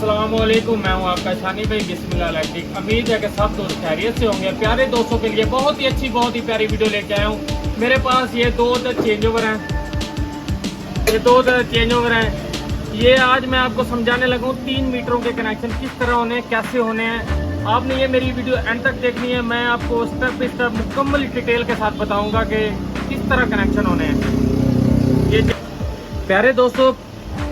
अस्सलामुअलैकुम, मैं हूं आपका शानी भाई बिस्मिल्लाह इलेक्ट्रिक। उम्मीद है कि सब दोस्त खैरियत से होंगे। प्यारे दोस्तों के लिए बहुत ही अच्छी बहुत ही प्यारी वीडियो लेके आया हूं। मेरे पास ये दो चेंज ओवर हैं। ये आज मैं आपको समझाने लगा हूँ 3 मीटरों के कनेक्शन किस तरह होने हैं, कैसे होने हैं। आपने ये मेरी वीडियो एंड तक देखनी है। मैं आपको स्टेप बाय स्टेप मुकम्मल डिटेल के साथ बताऊँगा कि किस तरह कनेक्शन होने हैं। ये प्यारे दोस्तों,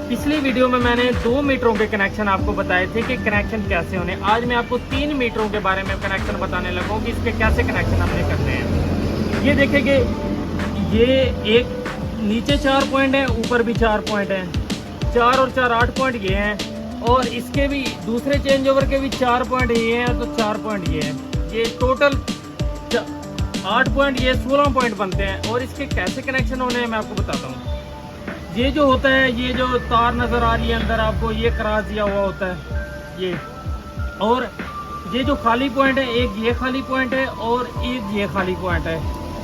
पिछली वीडियो में मैंने 2 मीटरों के कनेक्शन आपको बताए थे कि कनेक्शन कैसे होने। आज मैं आपको 3 मीटरों के बारे में कनेक्शन बताने लगा हूँ कि इसके कैसे कनेक्शन हमने करने हैं। ये देखेंगे, ये एक नीचे 4 पॉइंट है, ऊपर भी 4 पॉइंट है। 4 और 4 8 पॉइंट ये हैं, और इसके भी दूसरे चेंज ओवर के भी 4 पॉइंट ये हैं, तो 4 पॉइंट ये हैं। ये टोटल 8 पॉइंट, ये 16 पॉइंट बनते हैं। और इसके कैसे कनेक्शन होने हैं मैं आपको बताता हूँ। ये जो होता है, ये जो तार नज़र आ रही है अंदर आपको, ये क्रॉस दिया हुआ होता है ये। और ये जो खाली पॉइंट है, एक ये खाली पॉइंट है और एक ये खाली पॉइंट है।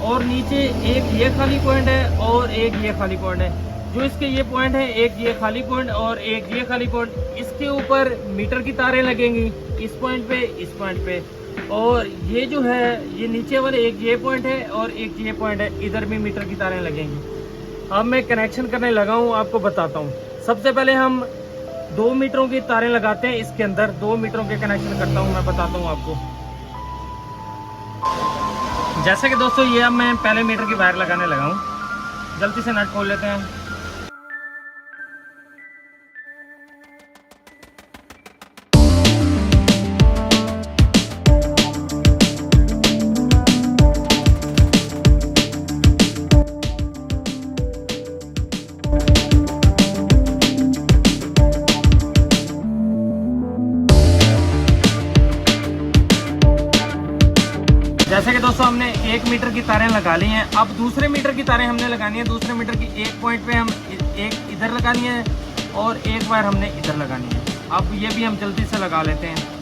और नीचे एक ये खाली पॉइंट है और एक ये खाली पॉइंट है। जो इसके ये पॉइंट है, एक ये खाली पॉइंट और एक ये खाली पॉइंट। इसके ऊपर मीटर की तारें लगेंगी, इस पॉइंट पे, इस पॉइंट पे। और ये जो है, ये नीचे वाले एक ये पॉइंट है और एक ये पॉइंट है, इधर भी मीटर की तारें लगेंगी। अब मैं कनेक्शन करने लगा हूँ, आपको बताता हूँ। सबसे पहले हम 2 मीटरों की तारें लगाते हैं। इसके अंदर 2 मीटरों के कनेक्शन करता हूँ, मैं बताता हूँ आपको। जैसे कि दोस्तों, ये अब मैं पहले मीटर की वायर लगाने लगा हूँ। जल्दी से नट खोल लेते हैं। जैसे कि दोस्तों, हमने 1 मीटर की तारें लगा ली हैं। अब दूसरे मीटर की तारें हमने लगानी है। दूसरे मीटर की एक पॉइंट पे हम एक इधर लगानी है और एक वायर हमने इधर लगानी है। अब ये भी हम जल्दी से लगा लेते हैं।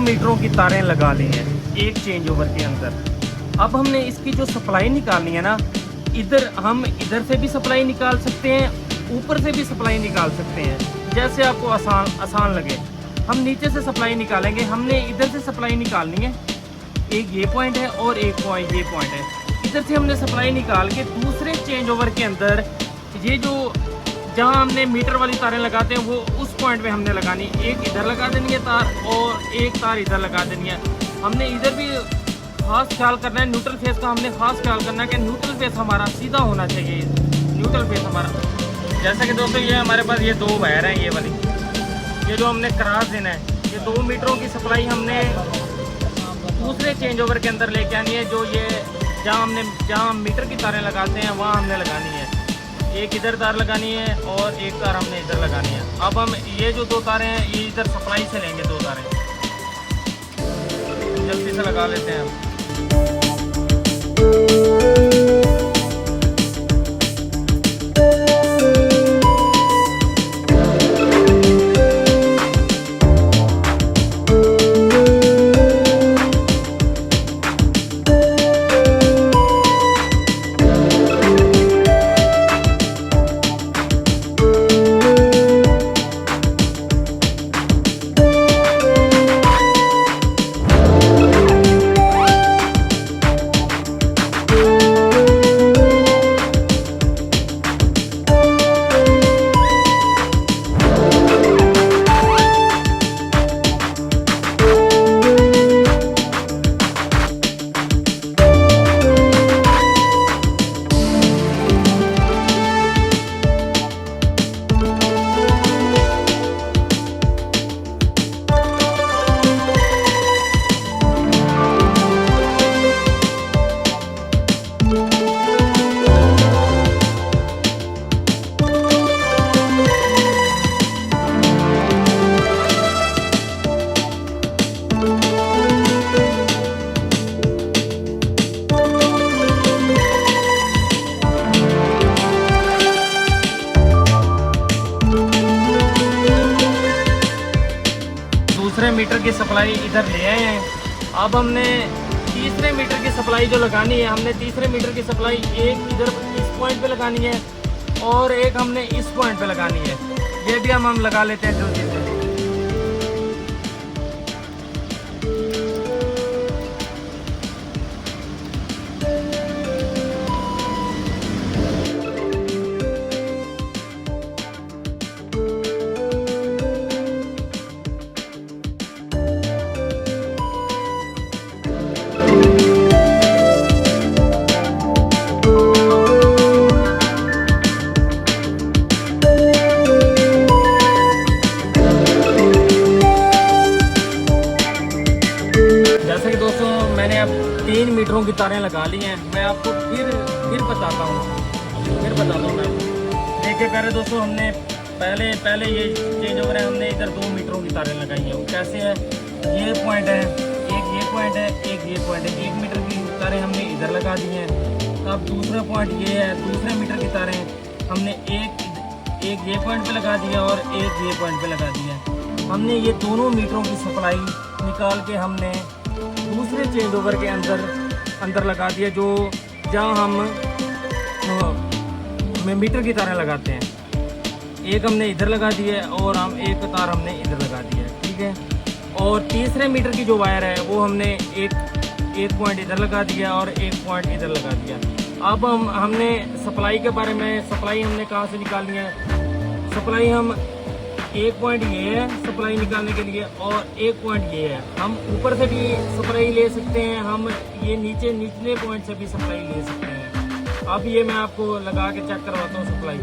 मीटरों की तारें लगा ली हैं एक चेंज ओवर के अंदर। अब हमने इसकी जो सप्लाई निकालनी है ना, इधर से भी सप्लाई निकाल सकते हैं, ऊपर से भी सप्लाई निकाल सकते हैं, जैसे आपको आसान लगे। हम नीचे से सप्लाई निकालेंगे। हमने इधर से सप्लाई निकालनी है। एक ये पॉइंट है और एक पॉइंट ये पॉइंट है। इधर से हमने सप्लाई निकाल के दूसरे चेंज ओवर के अंदर, ये जो जहाँ हमने मीटर वाली तारें लगाते हैं, वो उस पॉइंट पे हमने लगानी। एक इधर लगा देनी है तार और एक तार इधर लगा देनी है। हमने इधर भी खास ख्याल करना है, न्यूट्रल फेस का हमने खास ख्याल करना है कि न्यूट्रल फेस हमारा सीधा होना चाहिए। न्यूट्रल फेस हमारा, जैसे कि दोस्तों, ये हमारे पास ये 2 वायर हैं। ये वाली, ये जो हमने क्रॉस देना है, ये 2 मीटरों की सप्लाई हमने दूसरे चेंज ओवर के अंदर लेके आनी है। जो ये जहाँ हम मीटर की तारें लगाते हैं, वहाँ हमने लगानी है। एक इधर तार लगानी है और एक तार हमने इधर लगानी है। अब हम ये जो 2 तारें हैं, ये इधर सप्लाई से लेंगे। 2 तारें जल्दी से लगा लेते हैं हम। मीटर की सप्लाई इधर ले आए हैं। अब हमने तीसरे मीटर की सप्लाई जो लगानी है, हमने तीसरे मीटर की सप्लाई एक इधर इस पॉइंट पे लगानी है और एक हमने इस पॉइंट पे लगानी है। ये भी हम लगा लेते हैं जल्दी से। जैसे कि दोस्तों मैंने अब 3 मीटरों की तारें लगा ली हैं। मैं आपको फिर बताता हूँ मैं। देखिए पहले दोस्तों हमने पहले ये चेंज ओवर है, हमने इधर 2 मीटरों की तारें लगाई हैं। वो कैसे है, ये पॉइंट है, एक ये पॉइंट है, एक ये पॉइंट है। 1 मीटर की तारें हमने इधर लगा दी हैं। अब दूसरा पॉइंट ये है, दूसरे मीटर की तारें हमने एक ये पॉइंट पे लगा दिया और एक ये पॉइंट पे लगा दिया। हमने ये दोनों मीटरों की सप्लाई निकाल के हमने दूसरे चेंज ओवर के अंदर लगा दिया, जो जहाँ हम मीटर की तारें लगाते हैं। एक हमने इधर लगा दी है और हम एक तार हमने इधर लगा दी है, ठीक है। और तीसरे मीटर की जो वायर है वो हमने एक पॉइंट इधर लगा दिया और एक पॉइंट इधर लगा दिया। अब हमने सप्लाई के बारे में, सप्लाई हमने कहाँ से निकालनी है। सप्लाई हम एक पॉइंट ये है सप्लाई निकालने के लिए और एक पॉइंट ये है। हम ऊपर से भी सप्लाई ले सकते हैं, हम ये निचले पॉइंट से भी सप्लाई ले सकते हैं। अब ये मैं आपको लगा के चेक करवाता हूँ सप्लाई।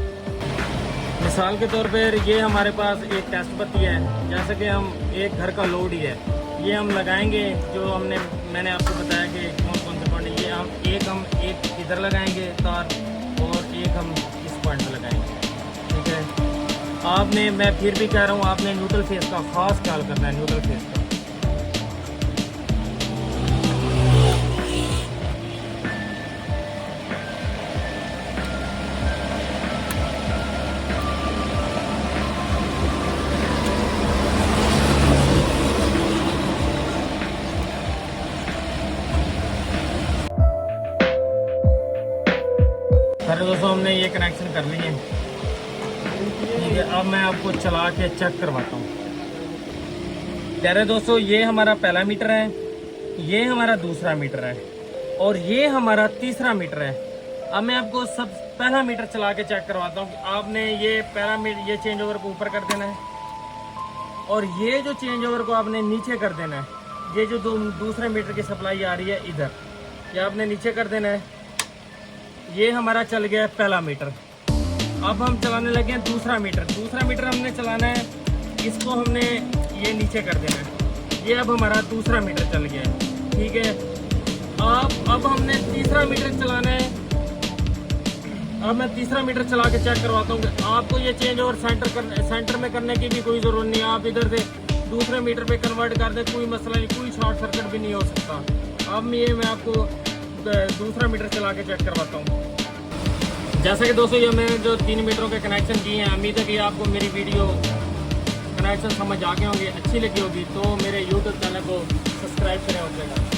मिसाल के तौर पर ये हमारे पास एक टेस्ट बत्ती है, जैसे कि हम एक घर का लोड ही है, ये हम लगाएंगे। जो मैंने आपको बताया कि कौन कौन से पॉइंट, ये हम एक इधर लगाएंगे तार और एक हम इस पॉइंट पर लगाएंगे, ठीक है। मैं फिर भी कह रहा हूँ, आपने न्यूट्रल फेस का खास ख्याल करना है, न्यूट्रल फेस का। पहले दोस्तों हमने ये कनेक्शन कर लिए, ठीक है। अब मैं आपको चला के चेक करवाता हूँ। प्यारे दोस्तों, ये हमारा पहला मीटर है, ये हमारा दूसरा मीटर है और ये हमारा तीसरा मीटर है। अब मैं आपको सब पहला मीटर चला के चेक करवाता हूँ कि आपने ये पहला मीटर, ये चेंज ओवर को ऊपर कर देना है और ये जो चेंज ओवर को आपने नीचे कर देना है। ये जो दूसरे मीटर की सप्लाई आ रही है इधर, ये आपने नीचे कर देना है। ये हमारा चल गया है पहला मीटर। अब हम चलाने लगे हैं दूसरा मीटर हमने चलाना है, इसको हमने ये नीचे कर देना है। ये अब हमारा दूसरा मीटर चल गया है, ठीक है। अब हमने तीसरा मीटर चलाना है। अब मैं तीसरा मीटर चला के चेक करवाता हूँ कि आपको ये चेंज ओवर सेंटर में करने की भी कोई ज़रूरत नहीं है। आप इधर से दूसरे मीटर पे कन्वर्ट कर दें, कोई मसला नहीं, कोई शॉर्ट सर्किट भी नहीं हो सकता। अब मैं आपको दूसरा मीटर चला के चेक करवाता हूँ। जैसा कि दोस्तों ये मैंने जो 3 मीटरों के कनेक्शन किए हैं, उम्मीद है कि आपको मेरी वीडियो कनेक्शन समझ आ गए होंगे, अच्छी लगी होगी। तो मेरे YouTube चैनल को सब्सक्राइब करें।